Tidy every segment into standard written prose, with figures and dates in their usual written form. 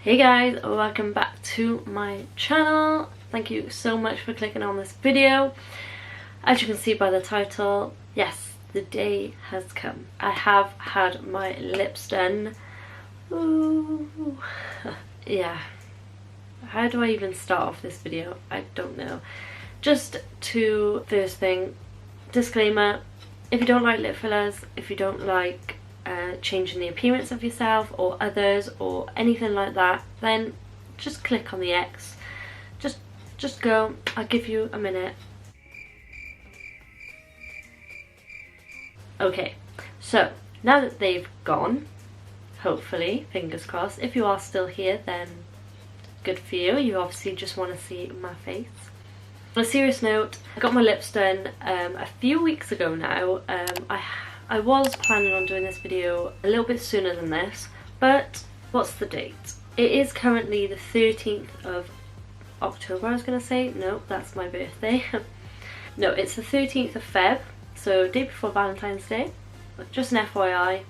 Hey guys, welcome back to my channel. Thank you so much for clicking on this video. As you can see by the title, yes, the day has come. I have had my lips done. Ooh. Yeah. How do I even start off this video? I don't know. Just to, first thing, disclaimer, if you don't like lip fillers, if you don't like changing the appearance of yourself or others or anything like that, then just click on the X. Just go. I'll give you a minute. Okay, so now that they've gone, hopefully, fingers crossed, if you are still here, then good for you. You obviously just want to see my face. On a serious note, I got my lips done a few weeks ago now. I was planning on doing this video a little bit sooner than this, but what's the date? It is currently the 13th of October, I was going to say. No, that's my birthday. No, it's the 13th of Feb, so day before Valentine's Day. Just an FYI,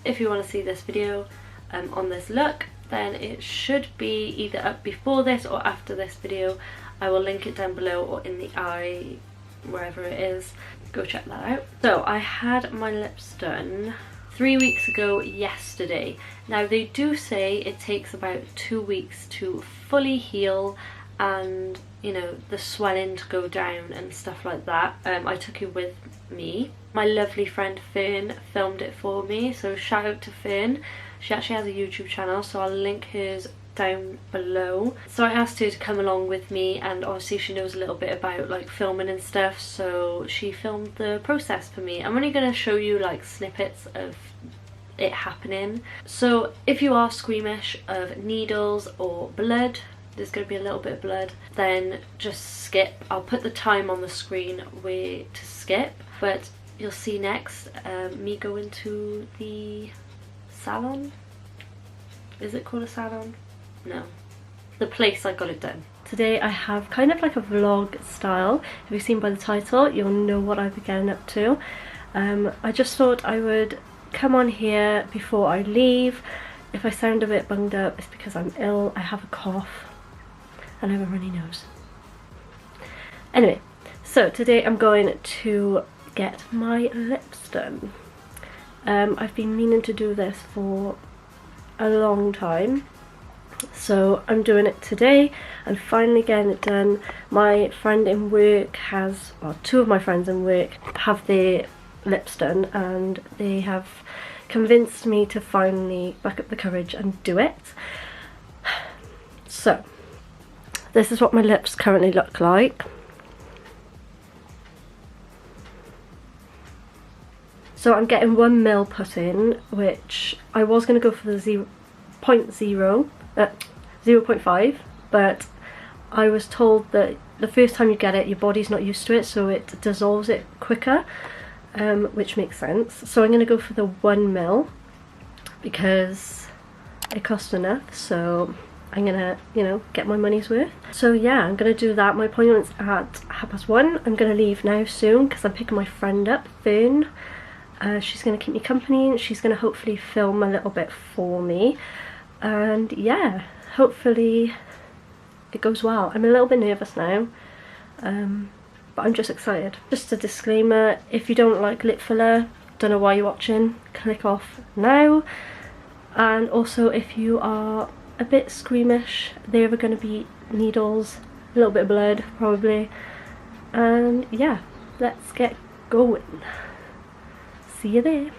if you want to see this video on this look, then it should be either up before this or after this video. I will link it down below or in the eye, wherever it is. Go check that out. So I had my lips done 3 weeks ago yesterday. Now they do say it takes about 2 weeks to fully heal and, you know, the swelling to go down and stuff like that. I took it with me. My lovely friend Fern filmed it for me, so shout out to Fern. She actually has a YouTube channel, so I'll link hers down below. So I asked her to come along with me, and obviously she knows a little bit about like filming and stuff, so she filmed the process for me. I'm only going to show you like snippets of it happening. So if you are squeamish of needles or blood, there's going to be a little bit of blood, then just skip. I'll put the time on the screen where to skip, but you'll see next me go into the salon. Is it called a salon? No. The place I got it done. Today I have kind of like a vlog style. If you've seen by the title, you'll know what I've been getting up to. I just thought I would come on here before I leave. If I sound a bit bunged up, it's because I'm ill. I have a cough and I have a runny nose. Anyway, so today I'm going to get my lips done. I've been meaning to do this for a long time, so I'm doing it today. I'm finally getting it done. My friend in work has, well, two of my friends in work have their lips done, and they have convinced me to finally back up the courage and do it. So this is what my lips currently look like. So I'm getting 1 mil put in, which I was going to go for the 0.5, but I was told that the first time you get it, your body's not used to it, so it dissolves it quicker, which makes sense. So I'm going to go for the 1 mil because it costs enough, so I'm going to, you know, get my money's worth. So yeah, I'm going to do that. My appointment's at 1:30. I'm going to leave now soon because I'm picking my friend up, Fern. She's going to keep me company, and she's going to hopefully film a little bit for me, and yeah, hopefully it goes well. I'm a little bit nervous now, but I'm just excited. Just a disclaimer, if you don't like lip filler, don't know why you're watching, click off now. And also, if you are a bit squeamish, there are going to be needles, a little bit of blood probably, and yeah, let's get going. See you there.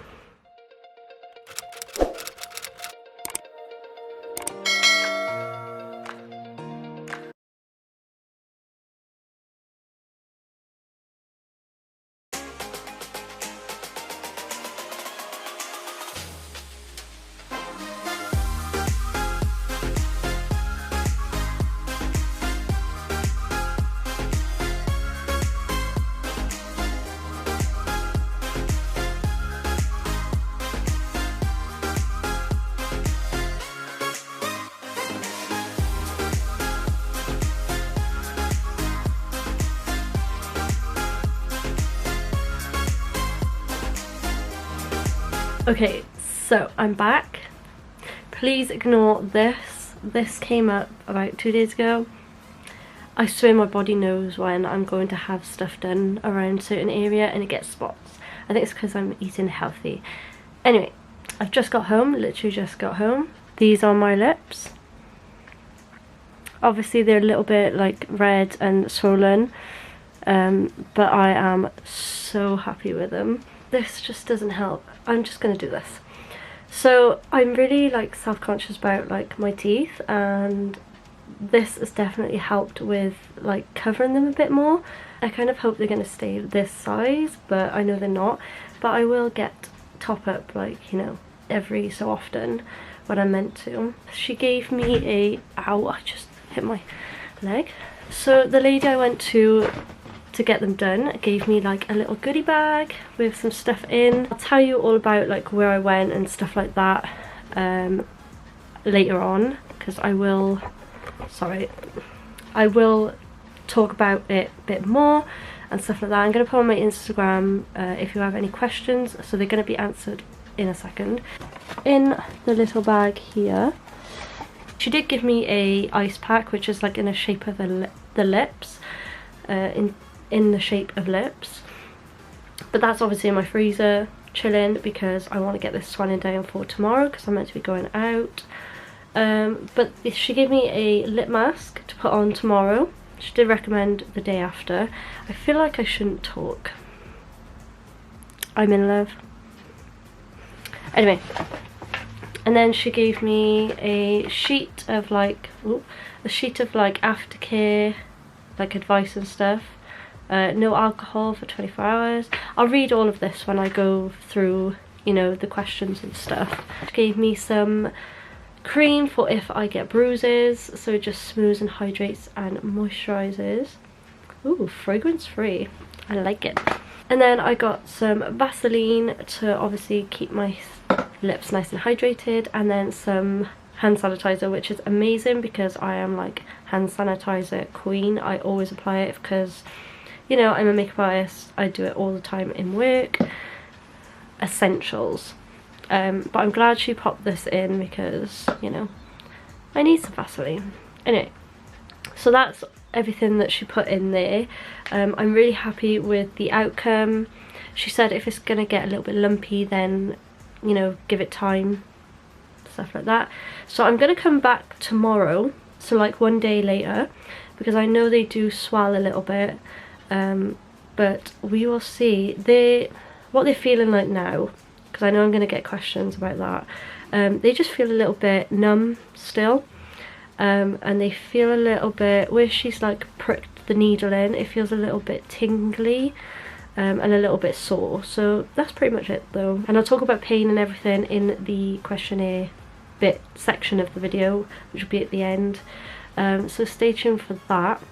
Okay, so I'm back. Please ignore this this came up about 2 days ago. I swear my body knows when I'm going to have stuff done around a certain area and it gets spots. I think it's because I'm eating healthy. Anyway, I've just got home, literally just got home. These are my lips. Obviously they're a little bit like red and swollen, but I am so happy with them. This just doesn't help. I'm just gonna do this. So I'm really like self-conscious about like my teeth, and this has definitely helped with like covering them a bit more. I kind of hope they're gonna stay this size, but I know they're not. But I will get top up, like, you know, every so often when I'm meant to. She gave me a, ow, I just hit my leg. So the lady I went to get them done gave me like a little goodie bag with some stuff in. I'll tell you all about like where I went and stuff like that later on, because I will talk about it a bit more and stuff like that. I'm going to put on my Instagram if you have any questions, so they're going to be answered in a second. In the little bag here, she did give me a ice pack, which is like in the shape of the lips, in the shape of lips, but that's obviously in my freezer chilling because I want to get this swelling down for tomorrow because I'm meant to be going out. But she gave me a lip mask to put on tomorrow. She did recommend the day after. I feel like I shouldn't talk. I'm in love. Anyway, and then she gave me a sheet of like, Aftercare, like advice and stuff. No alcohol for 24 hours. I'll read all of this when I go through, you know, the questions and stuff. She gave me some cream for if I get bruises, so it just smooths and hydrates and moisturizes. Ooh, fragrance free. I like it. And then I got some Vaseline to obviously keep my lips nice and hydrated, and then some hand sanitizer, which is amazing because I am like hand sanitizer queen. I always apply it because, you know, I'm a makeup artist. I do it all the time in work. Essentials. But I'm glad she popped this in because, you know, I need some Vaseline. Anyway, so that's everything that she put in there. I'm really happy with the outcome. She said if it's gonna get a little bit lumpy, then, you know, give it time, stuff like that. So I'm gonna come back tomorrow, so like one day later, because I know they do swell a little bit, but we will see what they're feeling like now, because I know I'm going to get questions about that. They just feel a little bit numb still, and they feel a little bit, where she's like pricked the needle in, it feels a little bit tingly and a little bit sore. So that's pretty much it though, and I'll talk about pain and everything in the questionnaire bit section of the video, which will be at the end. So stay tuned for that.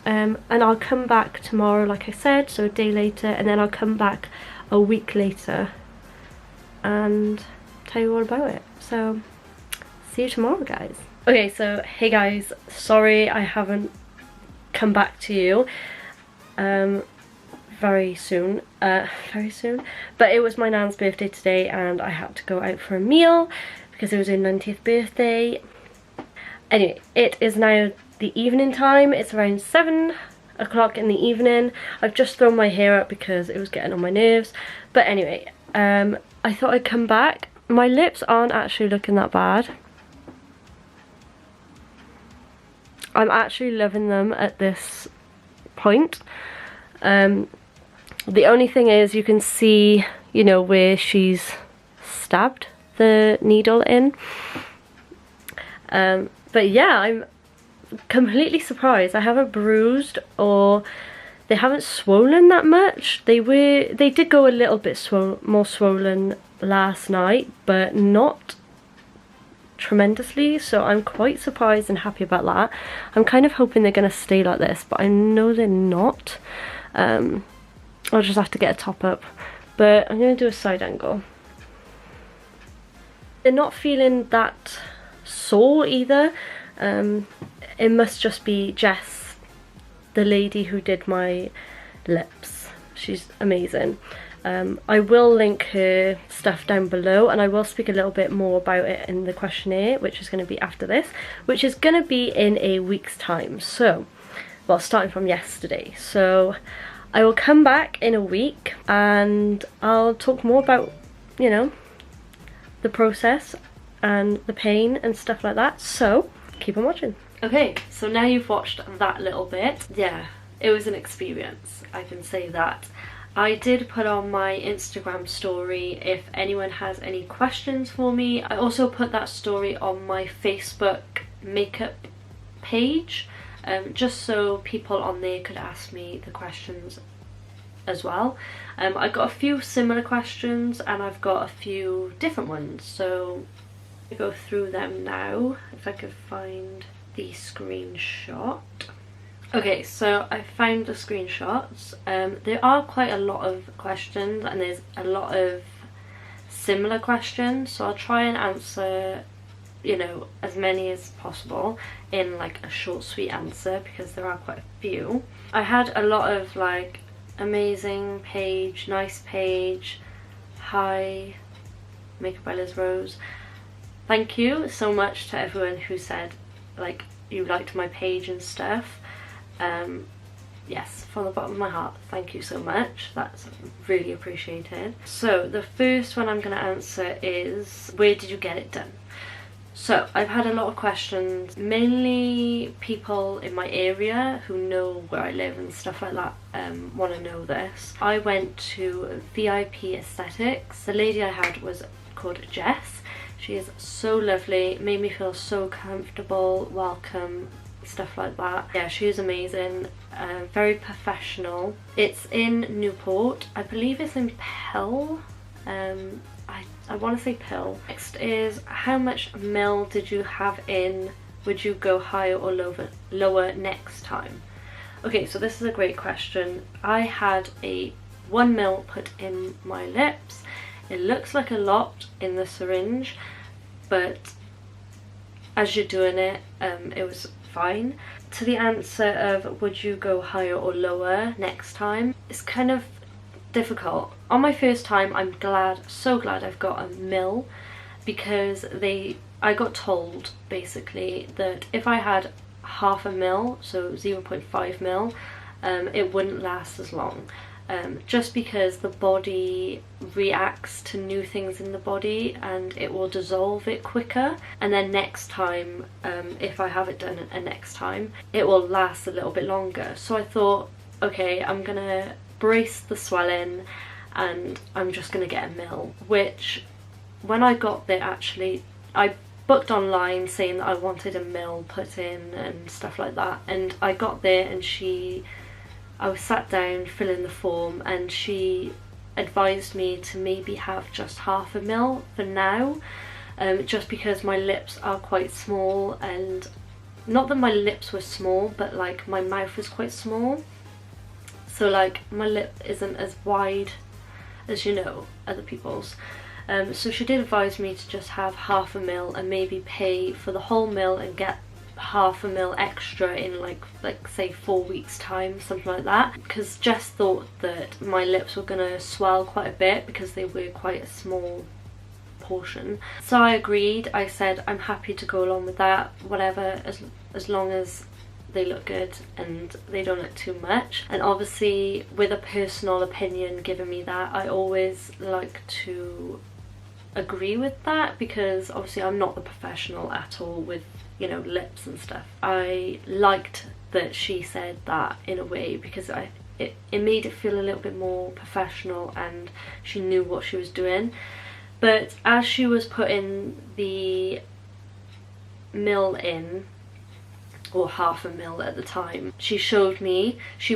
And I'll come back tomorrow, like I said, so a day later, and then I'll come back a week later and tell you all about it. So see you tomorrow, guys. Okay, so hey guys, sorry I haven't come back to you very soon, but it was my nan's birthday today and I had to go out for a meal because it was her 90th birthday. Anyway, it is now the evening time. It's around 7 o'clock in the evening. I've just thrown my hair up because it was getting on my nerves, but anyway, I thought I'd come back. My lips aren't actually looking that bad. I'm actually loving them at this point. The only thing is you can see, you know, where she's stabbed the needle in. But yeah, I'm completely surprised. I haven't bruised, or they haven't swollen that much. They did go a little bit more swollen last night, but not tremendously, so I'm quite surprised and happy about that. I'm kind of hoping they're going to stay like this, but I know they're not. I'll just have to get a top up, but I'm going to do a side angle. They're not feeling that sore either. It must just be Jess, the lady who did my lips. She's amazing. I will link her stuff down below, and I will speak a little bit more about it in the questionnaire, which is going to be after this, which is going to be in a week's time. So, well, starting from yesterday. So I will come back in a week and I'll talk more about, you know, the process and the pain and stuff like that. So keep on watching. Okay, so now you've watched that little bit. Yeah, it was an experience, I can say that. I did put on my Instagram story if anyone has any questions for me. I also put that story on my Facebook makeup page, just so people on there could ask me the questions as well. I got a few similar questions and I've got a few different ones, so I'll go through them now if I could find the screenshot. Okay, so I found the screenshots. There are quite a lot of questions and there's a lot of similar questions, so I'll try and answer, you know, as many as possible in like a short sweet answer, because there are quite a few. I had a lot of like amazing page, nice page, hi, makeup by Liz Rose. Thank you so much to everyone who said like you liked my page and stuff. Yes, from the bottom of my heart, thank you so much, that's really appreciated. So the first one I'm going to answer is, where did you get it done? So I've had a lot of questions, mainly people in my area who know where I live and stuff like that want to know this. I went to VIP Aesthetics. The lady I had was called Jess. She is so lovely, made me feel so comfortable, welcome, stuff like that. Yeah, she is amazing, very professional. It's in Newport, I believe it's in Pell. I want to say Pill. Next is, how much mil did you have in? Would you go higher or lower next time? Okay, so this is a great question. I had a 1 mil put in my lips. It looks like a lot in the syringe, but as you're doing it, it was fine. To the answer of would you go higher or lower next time, it's kind of difficult. On my first time, I'm glad, so glad I've got a mil, because I got told basically that if I had half a mil, so 0.5 mil, it wouldn't last as long. Just because the body reacts to new things in the body and it will dissolve it quicker, and then next time, if I have it done a next time, it will last a little bit longer. So I thought, okay, I'm gonna brace the swelling and I'm just gonna get a mil, which when I got there, actually I booked online saying that I wanted a mil put in and stuff like that, and I got there and I was sat down filling the form and she advised me to maybe have just half a mil for now, just because my lips are quite small, and not that my lips were small, but like my mouth is quite small, so like my lip isn't as wide as, you know, other people's. So she did advise me to just have half a mil and maybe pay for the whole mil and get half a mil extra in like say 4 weeks time, something like that, because Jess thought that my lips were gonna swell quite a bit because they were quite a small portion. So I agreed. I said I'm happy to go along with that, whatever, as long as they look good and they don't look too much. And obviously with a personal opinion giving me that, I always like to agree with that, because obviously I'm not the professional at all with, you know, lips and stuff. I liked that she said that in a way, because it made it feel a little bit more professional and she knew what she was doing. But as she was putting the mil in, or half a mil at the time, she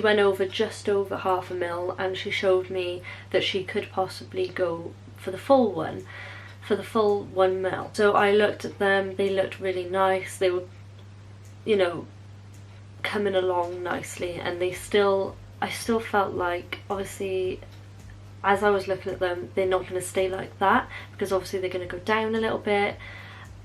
went over just over half a mil, and she showed me that she could possibly go for the full 1 mil. So I looked at them, they looked really nice, they were, you know, coming along nicely, and I still felt like, obviously as I was looking at them, they're not going to stay like that, because obviously they're going to go down a little bit.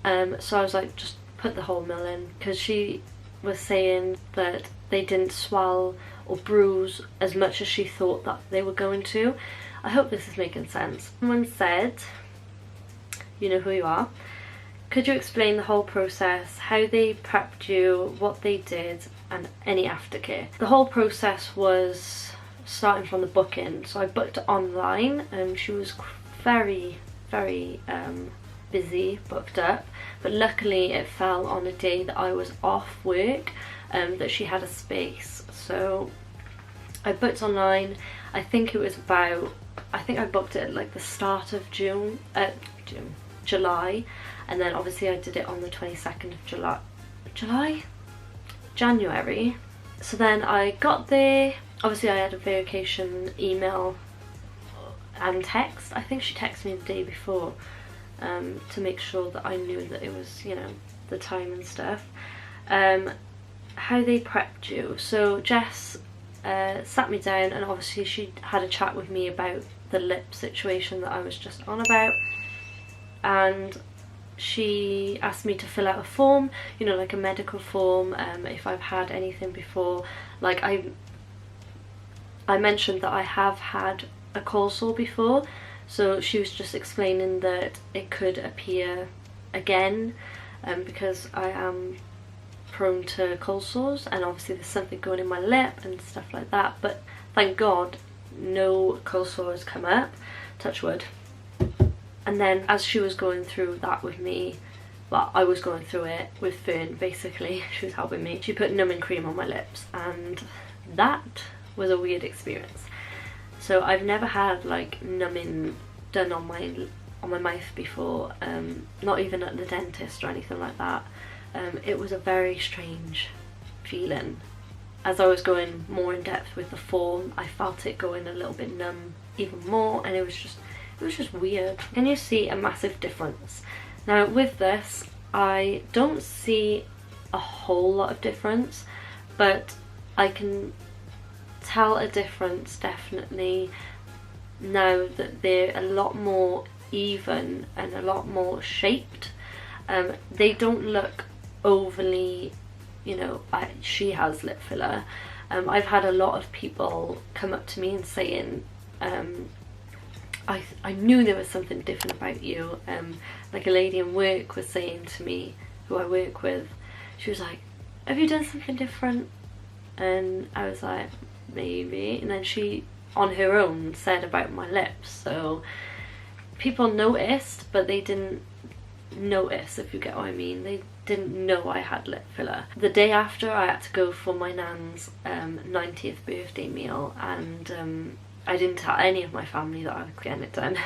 So I was like, just put the whole mil in, because she was saying that they didn't swell or bruise as much as she thought that they were going to. I hope this is making sense. Someone said, you know who you are, could you explain the whole process, how they prepped you, what they did, and any aftercare? The whole process was starting from the booking. So I booked it online, and she was very busy, booked up, but luckily it fell on a day that I was off work, that she had a space. So I booked online. I think it was about, I think I booked it at like the start of July, and then obviously I did it on the 22nd of January. So then I got there, obviously I had a verification email and text. I think she texted me the day before to make sure that I knew that it was, you know, the time and stuff. How they prepped you. So Jess sat me down, and obviously she had a chat with me about the lip situation that I was just on about, and she asked me to fill out a form, you know, like a medical form, if I've had anything before. Like I mentioned that I have had a cold sore before, so she was just explaining that it could appear again, because I am prone to cold sores, and obviously there's something going in my lip and stuff like that, but thank God no cold sores come up, touch wood. And then as she was going through that with me, well, I was going through it with Fern basically, she was helping me, she put numbing cream on my lips, and that was a weird experience. So I've never had like numbing done on my mouth before, not even at the dentist or anything like that. It was a very strange feeling. As I was going more in depth with the form, I felt it going a little bit numb even more, and it was just weird. Can you see a massive difference? Now with this, I don't see a whole lot of difference, but I can tell a difference definitely now that they're a lot more even and a lot more shaped. They don't look overly, you know, she has lip filler. I've had a lot of people come up to me and saying, I knew there was something different about you. Like a lady in work was saying to me, who I work with, she was like, have you done something different? And I was like, maybe. And then she on her own said about my lips. So people noticed, but they didn't notice, if you get what I mean. They didn't know I had lip filler. The day after, I had to go for my nan's 90th birthday meal, and I didn't tell any of my family that I was getting it done.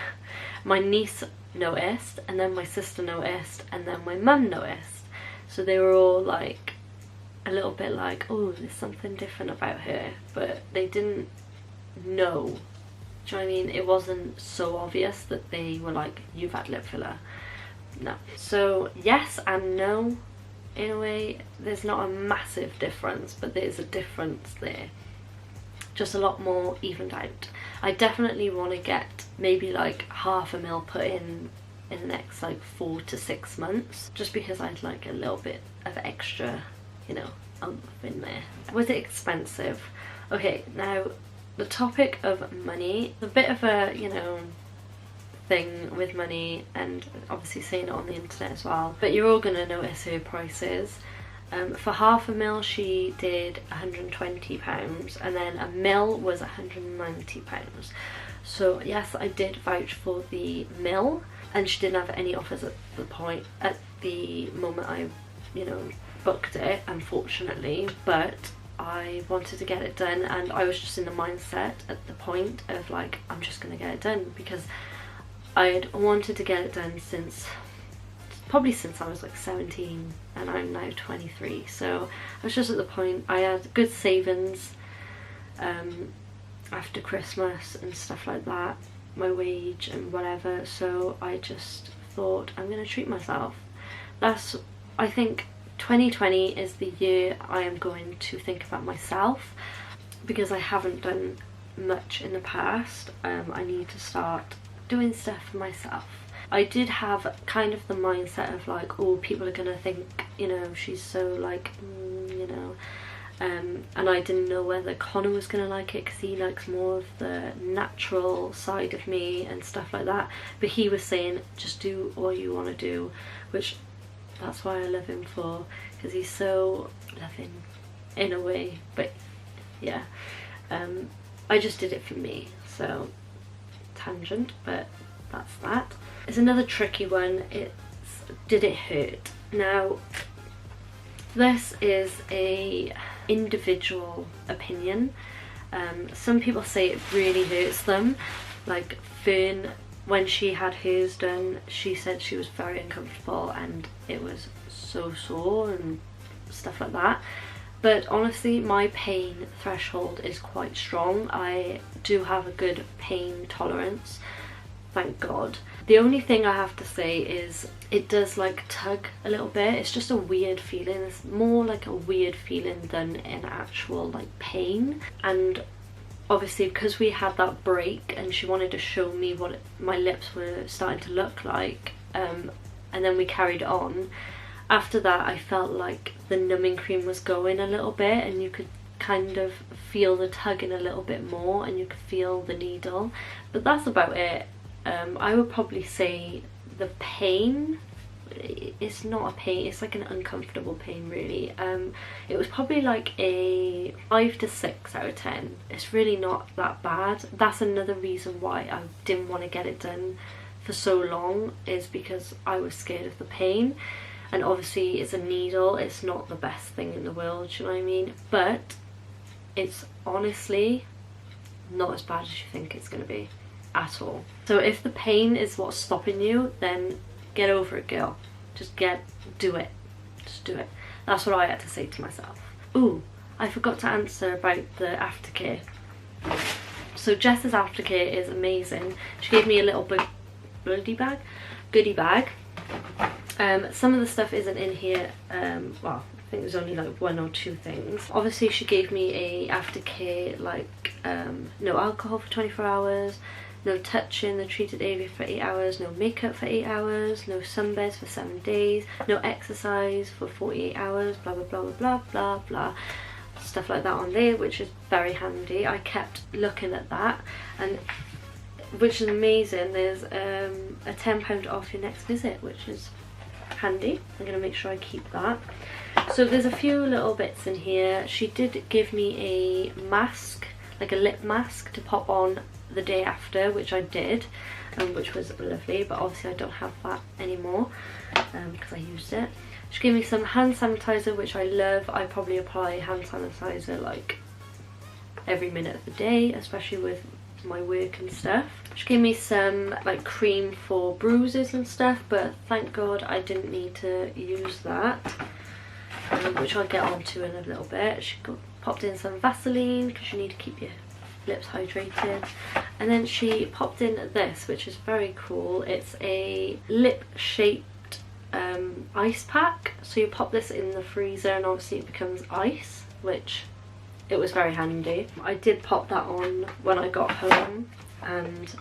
My niece noticed, and then my sister noticed, and then my mum noticed. So they were all like a little bit like, oh, there's something different about her, but they didn't know. Do you know what I mean? It wasn't so obvious that they were like, you've had lip filler. No. So yes and no, in a way. There's not a massive difference, but there's a difference there. Just a lot more evened out. I definitely want to get maybe like 0.5 mil put in the next like 4 to 6 months, just because I'd like a little bit of extra, you know, in there. Was it expensive? Okay, now the topic of money, a bit of a, you know, thing with money, and obviously seeing it on the internet as well, but you're all gonna notice her prices. For 0.5 mil she did £120, and then 1 mil was £190. So yes, I did vouch for the mil, and she didn't have any offers at the moment I, you know, booked it, unfortunately, but I wanted to get it done, and I was just in the mindset at the point of like, I'm just gonna get it done, because I'd wanted to get it done probably since I was like 17, and I'm now 23, so I was just at the point, I had good savings after Christmas and stuff like that, my wage and whatever, so I just thought, I'm gonna treat myself. I think 2020 is the year I am going to think about myself, because I haven't done much in the past. I need to start doing stuff for myself. I did have kind of the mindset of like, oh, people are gonna think, you know, she's so like, you know, and I didn't know whether Connor was going to like it because he likes more of the natural side of me and stuff like that, but he was saying just do what you want to do, which that's why I love him for, because he's so loving in a way. But yeah, I just did it for me, so tangent, but that's that. It's another tricky one. It's did it hurt? Now this is a individual opinion. Some people say it really hurts them. Like Fern, when she had hers done, she said she was very uncomfortable and it was so sore and stuff like that. But honestly, my pain threshold is quite strong. I do have a good pain tolerance, thank God. The only thing I have to say is it does like tug a little bit. It's just a weird feeling. It's more like a weird feeling than an actual like pain. And obviously because we had that break and she wanted to show me what my lips were starting to look like, and then we carried on. After that I felt like the numbing cream was going a little bit and you could kind of feel the tugging a little bit more and you could feel the needle, but that's about it. I would probably say the pain, it's not a pain, it's like an uncomfortable pain really. It was probably like a 5 to 6 out of 10. It's really not that bad. That's another reason why I didn't want to get it done for so long, is because I was scared of the pain. And obviously it's a needle, it's not the best thing in the world, do you know what I mean? But it's honestly not as bad as you think it's going to be at all. So if the pain is what's stopping you, then get over it, girl. Just do it. Just do it. That's what I had to say to myself. Ooh, I forgot to answer about the Aftercare. So Jess's Aftercare is amazing. She gave me a little goodie bag. Some of the stuff isn't in here. Well, I think there's only like 1 or 2 things. Obviously she gave me a Aftercare, like no alcohol for 24 hours, no touching the treated area for 8 hours, no makeup for 8 hours, no sunbeds for 7 days, no exercise for 48 hours, blah blah blah blah blah blah blah. Stuff like that on there, which is very handy. I kept looking at that, and which is amazing. There's a £10 off your next visit, which is handy. I'm going to make sure I keep that. So there's a few little bits in here. She did give me a mask, like a lip mask to pop on the day after, which I did, which was lovely, but obviously I don't have that anymore because I used it. She gave me some hand sanitizer, which I love. I probably apply hand sanitizer like every minute of the day, especially with my work and stuff. She gave me some like cream for bruises and stuff, but thank God I didn't need to use that, which I'll get onto in a little bit. She popped in some Vaseline because you need to keep your lips hydrated, and then she popped in this, which is very cool. It's a lip shaped ice pack, so you pop this in the freezer and obviously it becomes ice, which it was very handy. I did pop that on when I got home and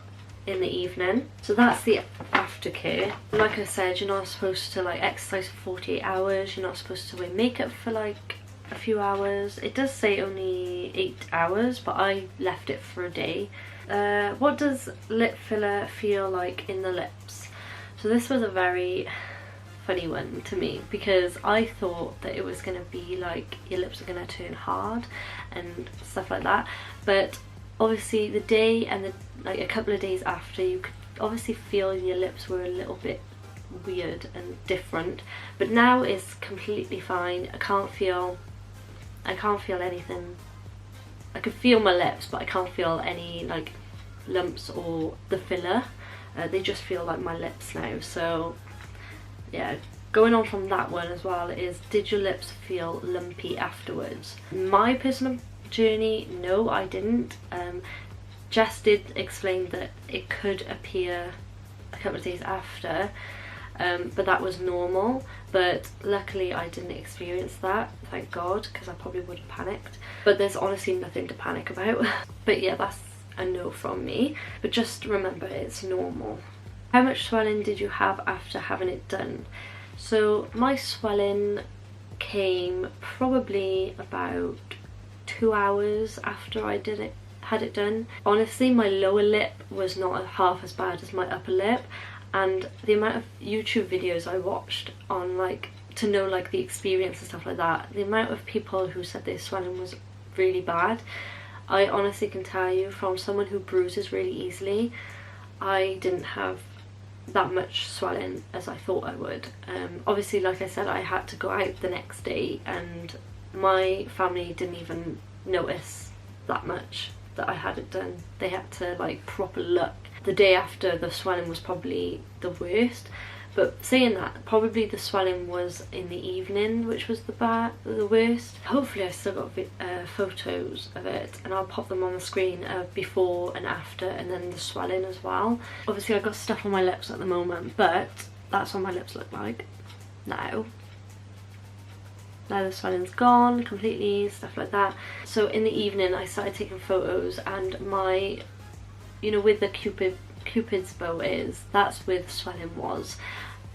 in the evening. So that's the Aftercare. Like I said, you're not supposed to like exercise for 48 hours, you're not supposed to wear makeup for like a few hours. It does say only 8 hours, but I left it for a day. What does lip filler feel like in the lips? So this was a very funny one to me, because I thought that it was going to be like your lips are going to turn hard and stuff like that, but obviously the day and like a couple of days after, you could obviously feel your lips were a little bit weird and different, but now it's completely fine. I can't feel anything. I can feel my lips, but I can't feel any like lumps or the filler. They just feel like my lips now. So yeah, going on from that one as well is, did your lips feel lumpy afterwards? My personal journey, no, I didn't. Jess did explain that it could appear a couple of days after, but that was normal. But luckily I didn't experience that, thank God, because I probably would have panicked. But there's honestly nothing to panic about. But yeah, that's a no from me. But just remember, it's normal. How much swelling did you have after having it done? So my swelling came probably about 2 hours after I had it done. Honestly, my lower lip was not half as bad as my upper lip, and the amount of YouTube videos I watched on, like, to know like the experience and stuff like that, the amount of people who said their swelling was really bad, I honestly can tell you, from someone who bruises really easily, I didn't have that much swelling as I thought I would. Obviously, like I said, I had to go out the next day and my family didn't even notice that much that I had it done. They had to like proper look. The day after, the swelling was probably the worst. But saying that, probably the swelling was in the evening, which was the worst. Hopefully I still got photos of it, and I'll pop them on the screen, before and after, and then the swelling as well. Obviously I've got stuff on my lips at the moment, but that's what my lips look like now. Now the swelling's gone completely, stuff like that. So in the evening I started taking photos, and my, you know, with the Cupid's bow that's where the swelling was,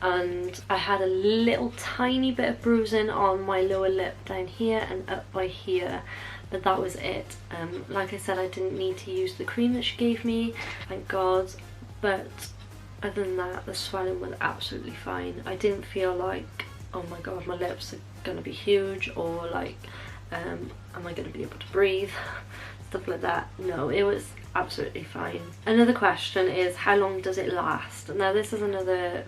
and I had a little tiny bit of bruising on my lower lip down here and up by here, but that was it. Like I said, I didn't need to use the cream that she gave me, thank God, but other than that, the swelling was absolutely fine. I didn't feel like, oh my god, my lips are gonna be huge, or like, am I gonna be able to breathe, stuff like that. No, it was absolutely fine. Another question is, how long does it last? Now this is another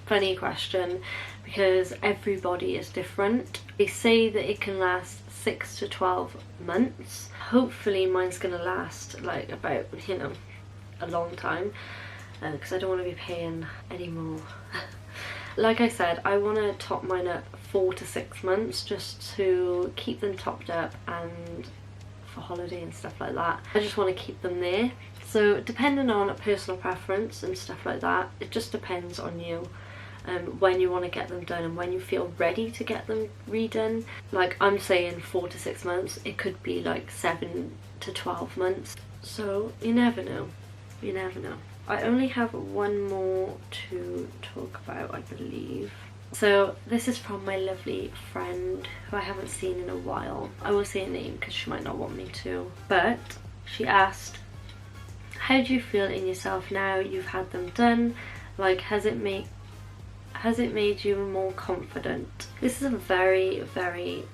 funny question because everybody is different. They say that it can last 6 to 12 months. Hopefully mine's gonna last like about, you know, a long time, because I don't want to be paying any more. Like I said, I want to top mine up 4 to 6 months just to keep them topped up and for holiday and stuff like that. I just want to keep them there. So depending on a personal preference and stuff like that, it just depends on you, when you want to get them done and when you feel ready to get them redone. Like I'm saying 4 to 6 months, it could be like 7 to 12 months. So you never know, you never know. I only have one more to talk about, I believe. So this is from my lovely friend who I haven't seen in a while. I will say a name because she might not want me to. But she asked, how do you feel in yourself now you've had them done? Like, has it made you more confident? This is a very, very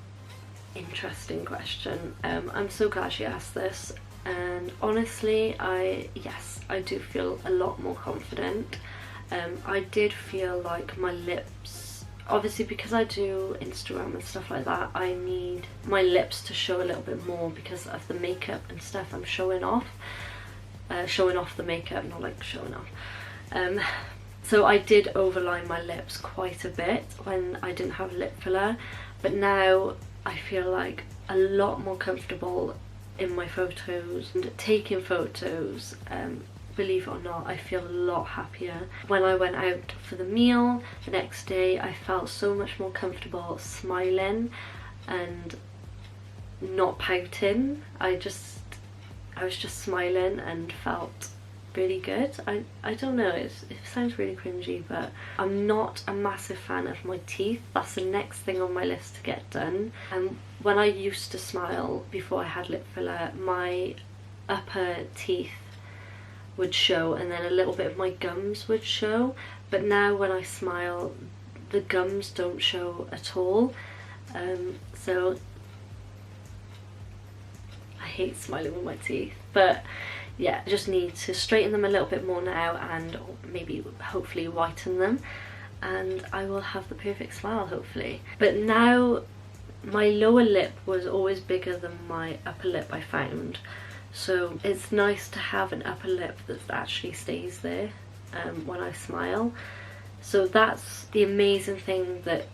interesting question. I'm so glad she asked this. And honestly, yes, I do feel a lot more confident. I did feel like my lips, obviously because I do Instagram and stuff like that, I need my lips to show a little bit more because of the makeup and stuff I'm showing off. Showing off the makeup, not like showing off. So I did overline my lips quite a bit when I didn't have lip filler, but now I feel like a lot more comfortable in my photos and taking photos. Believe it or not, I feel a lot happier. When I went out for the meal the next day, I felt so much more comfortable smiling and not pouting. I was just smiling and felt really good. I don't know, it sounds really cringy, but I'm not a massive fan of my teeth. That's the next thing on my list to get done. And when I used to smile before I had lip filler, my upper teeth would show and then a little bit of my gums would show, but now when I smile the gums don't show at all. So I hate smiling with my teeth, but yeah, I just need to straighten them a little bit more now and maybe hopefully whiten them, and I will have the perfect smile hopefully. But now my lower lip was always bigger than my upper lip, I found, so it's nice to have an upper lip that actually stays there when I smile. So that's the amazing thing that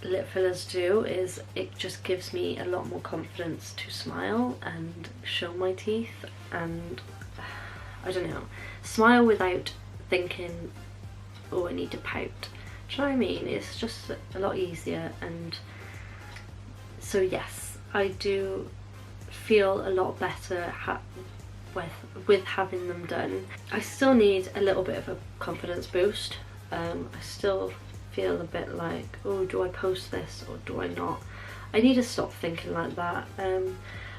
lip fillers do, is it just gives me a lot more confidence to smile and show my teeth, and I don't know, smile without thinking, oh I need to pout. Do you know what I mean? It's just a lot easier. And so yes, I do feel a lot better with having them done. I still need a little bit of a confidence boost. I still feel a bit like, oh, do I post this or do I not? I need to stop thinking like that.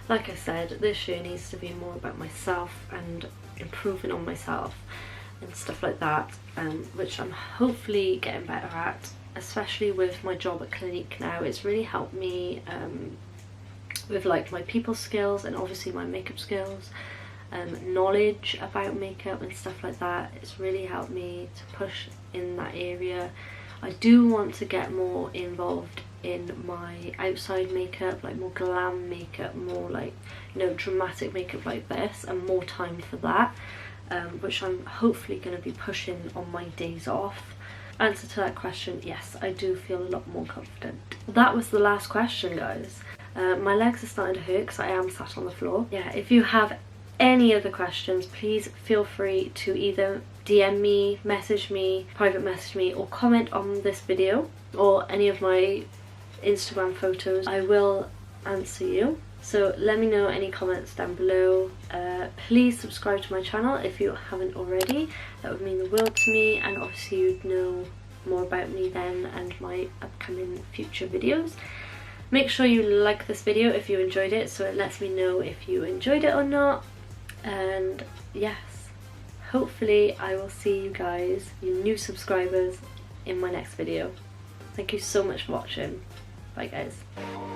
Like I said, this year needs to be more about myself and improving on myself and stuff like that, which I'm hopefully getting better at, especially with my job at Clinique now. It's really helped me with like my people skills and obviously my makeup skills, knowledge about makeup and stuff like that. It's really helped me to push in that area. I do want to get more involved in my outside makeup, like more glam makeup, more like, you know, dramatic makeup like this, and more time for that, which I'm hopefully going to be pushing on my days off. Answer to that question, yes, I do feel a lot more confident. That was the last question, guys. My legs are starting to hurt because I am sat on the floor. Yeah, if you have any other questions, please feel free to either DM me, message me, private message me, or comment on this video or any of my Instagram photos. I will answer you. So let me know any comments down below. Please subscribe to my channel if you haven't already. That would mean the world to me, and obviously you'd know more about me then and my upcoming future videos. Make sure you like this video if you enjoyed it, so it lets me know if you enjoyed it or not. And yes, hopefully I will see you guys, you new subscribers, in my next video. Thank you so much for watching. Bye guys.